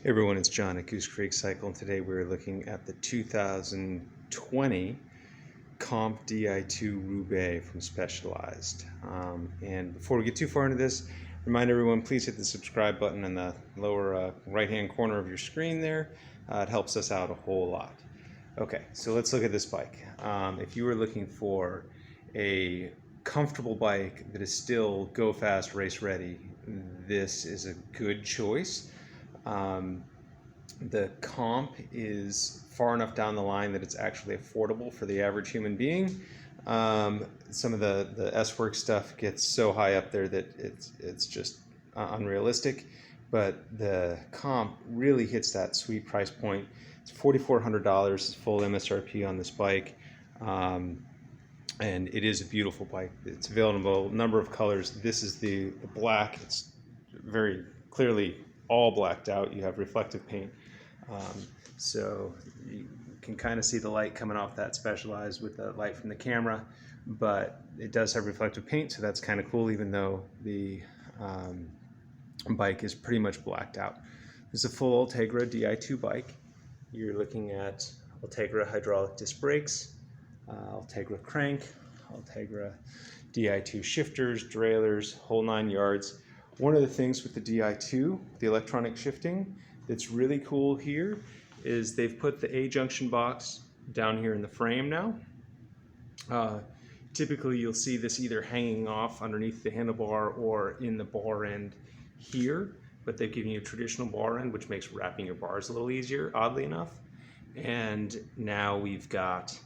Hey everyone, it's John at Goose Creek Cycle, and today we're looking at the 2020 Comp Di2 Roubaix from Specialized. And before we get too far into this, remind everyone, please hit the subscribe button in the lower right-hand corner of your screen there. It helps us out a whole lot. Okay, so let's look at this bike. If you were looking for a comfortable bike that is still go fast, race ready, this is a good choice. The comp is far enough down the line that it's actually affordable for the average human being. Some of the S-Works stuff gets so high up there that it's just unrealistic, but the comp really hits that sweet price point. It's $4,400 is full MSRP on this bike, and it is a beautiful bike. It's available in a number of colors. This is the black. It's very clearly all blacked out. You have reflective paint, so you can kind of see the light coming off that Specialized with the light from the camera, but it does have reflective paint, so that's kind of cool, even though the bike is pretty much blacked out. This is a full Ultegra Di2 bike. You're looking at Ultegra hydraulic disc brakes, Ultegra crank, Ultegra Di2 shifters, derailleurs, whole 9 yards. One of the things with the Di2, the electronic shifting, that's really cool here is they've put the A-junction box down here in the frame now. Typically you'll see this either hanging off underneath the handlebar or in the bar end here, but they've given you a traditional bar end, which makes wrapping your bars a little easier, oddly enough. And now we've got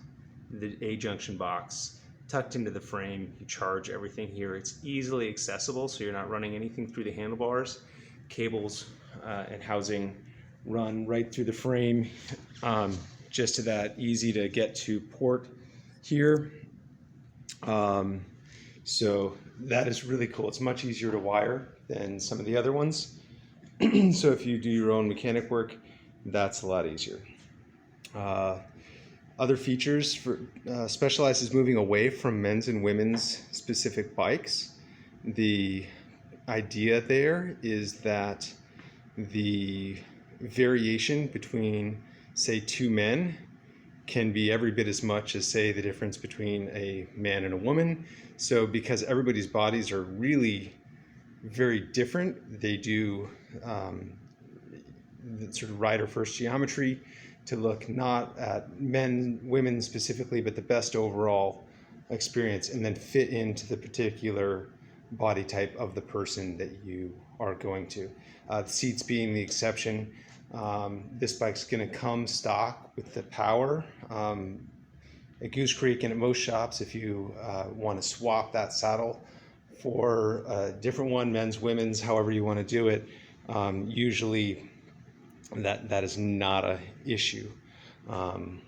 the A-junction box tucked into the frame. You charge everything here. It's easily accessible, so you're not running anything through the handlebars. Cables and housing run right through the frame, just to that easy to get to port here. So that is really cool. It's much easier to wire than some of the other ones. So if you do your own mechanic work, that's a lot easier. Other features for Specialized is moving away from men's and women's specific bikes. The idea there is that the variation between, say, two men can be every bit as much as, say, the difference between a man and a woman. So because everybody's bodies are really very different, they do the sort of rider first geometry to look not at men, women specifically, but the best overall experience, and then fit into the particular body type of the person that you are going to. The seats being the exception. This bike's going to come stock with the power. At Goose Creek and at most shops, if you want to swap that saddle for a different one, men's, women's, however you want to do it, usually that is not a issue.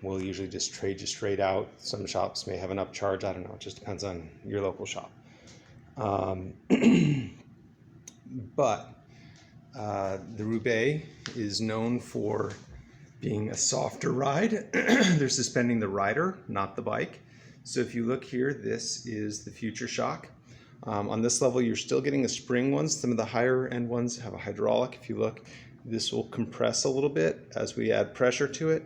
We'll usually just trade you straight out. Some shops may have an upcharge. I don't know. It just depends on your local shop. But the Roubaix is known for being a softer ride. They're suspending the rider, not the bike. So if you look here, this is the Future Shock. On this level, you're still getting the spring ones. Some of the higher end ones have a hydraulic. If you look, this will compress a little bit as we add pressure to it.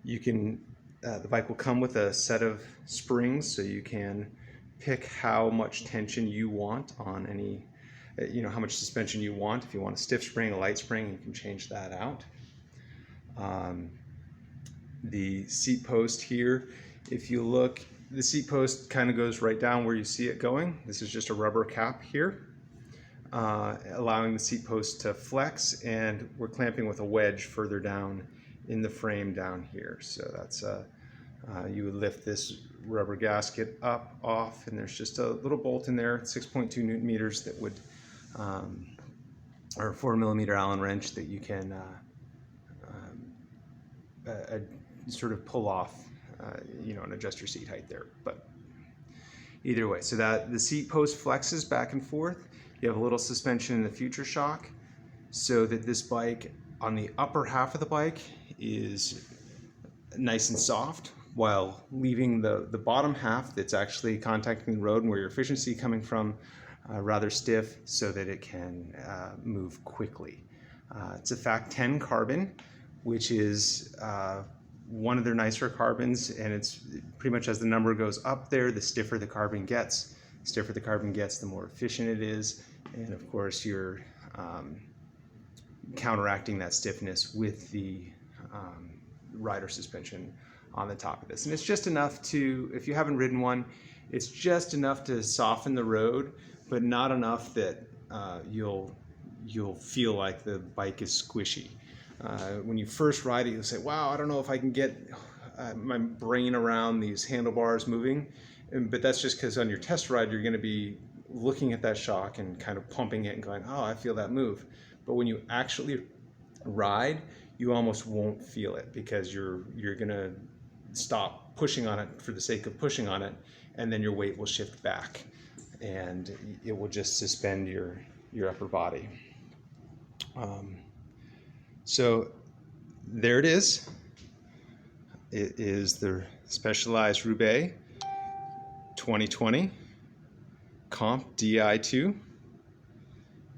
You can, the bike will come with a set of springs, so you can pick how much tension you want on any, how much suspension you want. If you want a stiff spring, a light spring, you can change that out. The seat post here, if you look, the seat post kind of goes right down where you see it going. This is just a rubber cap here, allowing the seat post to flex, and we're clamping with a wedge further down in the frame down here. So that's you would lift this rubber gasket up, off, and there's just a little bolt in there, 6.2 Newton meters, that would, or a 4mm Allen wrench that you can sort of pull off, and adjust your seat height there. But either way, so that the seat post flexes back and forth. You have a little suspension in the Future Shock, so that this bike on the upper half of the bike is nice and soft, while leaving the bottom half that's actually contacting the road and where your efficiency coming from rather stiff, so that it can move quickly. It's a FAC 10 carbon, which is one of their nicer carbons, and it's pretty much as the number goes up there, the stiffer the carbon gets. The stiffer the carbon gets, the more efficient it is, and of course you're counteracting that stiffness with the rider suspension on the top of this. And it's just enough to, if you haven't ridden one, it's just enough to soften the road, but not enough that you'll feel like the bike is squishy. When you first ride it, you'll say, wow, I don't know if I can get my brain around these handlebars moving. But that's just because on your test ride, you're going to be looking at that shock and kind of pumping it and going, oh, I feel that move. But when you actually ride, you almost won't feel it, because you're going to stop pushing on it for the sake of pushing on it, and then your weight will shift back and it will just suspend your upper body. So there it is. It is the Specialized Roubaix 2020 Comp Di2.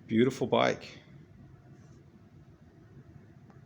Beautiful bike.